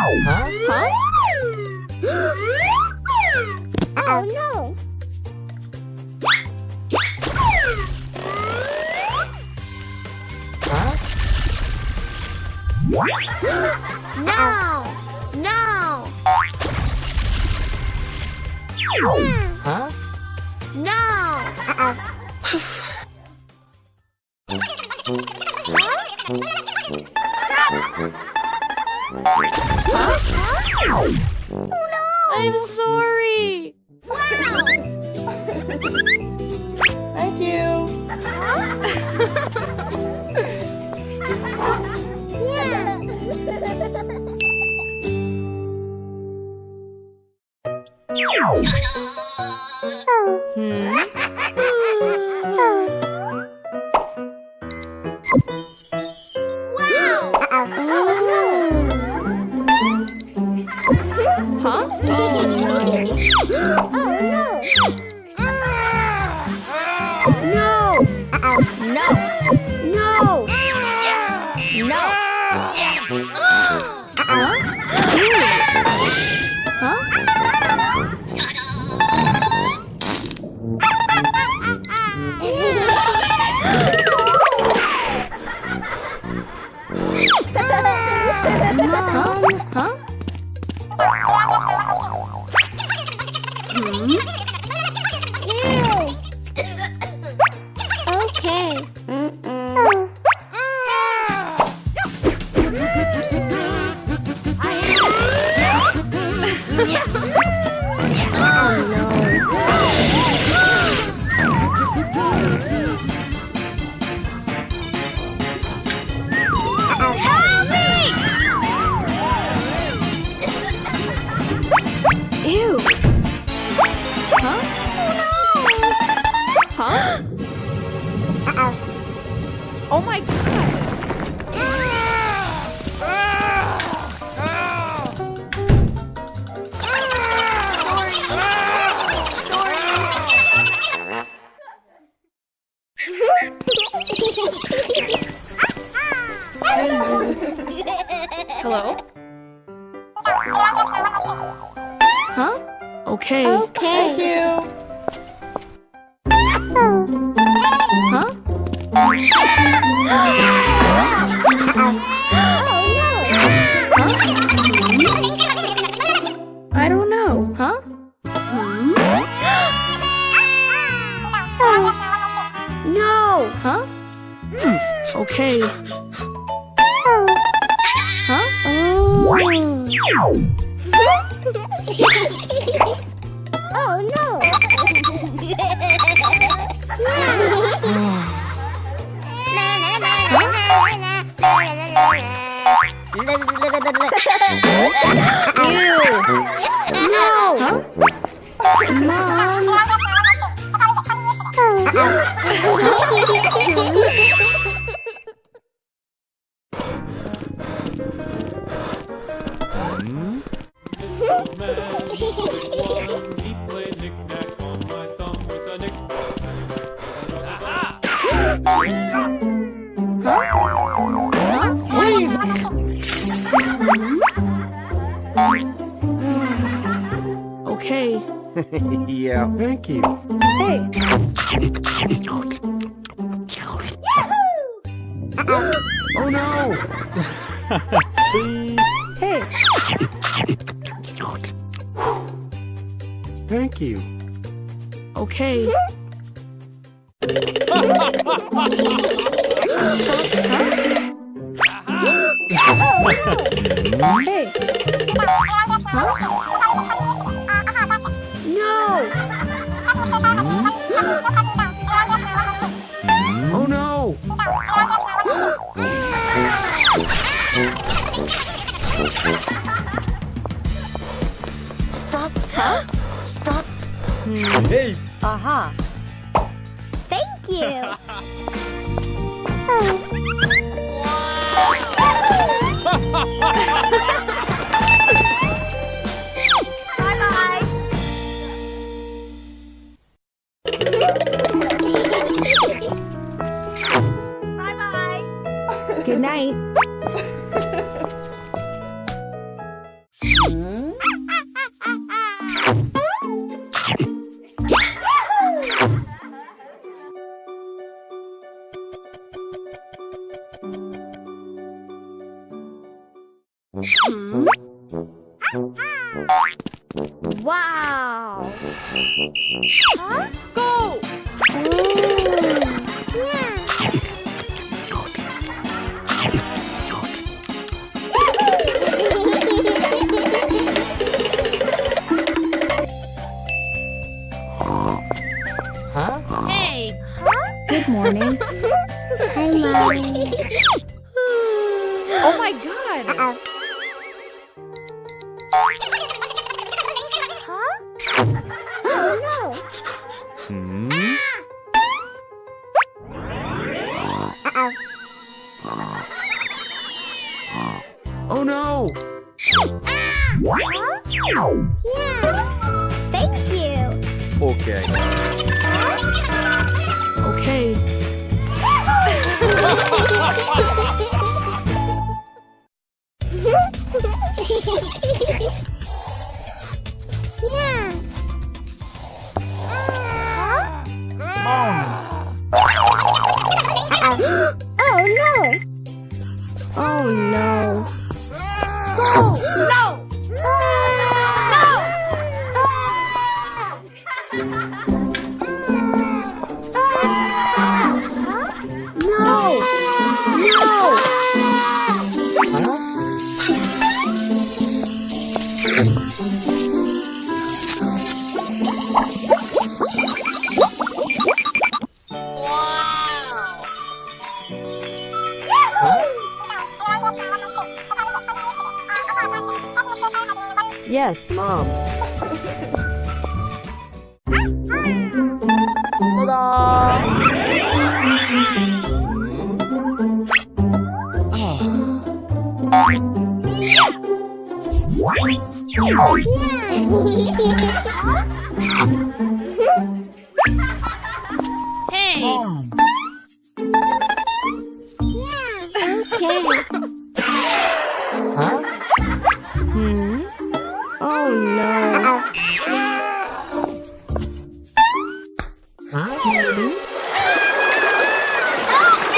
Huh? Huh? Oh no! Huh? No! No! Huh? No! I'm sorry! Thank you. Huh? No! No! No! No! Huh? Huh? Ew. Okay. Help me! Ew. Huh? Huh? Oh my god! Hello? Huh? Okay. Thank you. Huh? I don't know. Huh? No. Huh? Okay. Huh? Oh no! Ew! No! Huh? Mom! He played knick-knack on my thumb with a knick. Aha! Okay. Yeah, thank you. Hey. Oh no! Please. Hey. Thank you. Okay. Hey. No. Oh no! Stop. Huh? Stop. Hey! Aha. Thank you. Bye-bye. Bye-bye. Good night. Wow. Go! Hey. Good morning. Hi, Mommy. Oh my god! Oh, Hmm? Oh no! no. Yeah. Thank you. Okay. Okay. Yeah. Oh no! Oh no! Go! No! No! No! Yes, Mom. Hey! Mom. Okay. Oh no. Help me!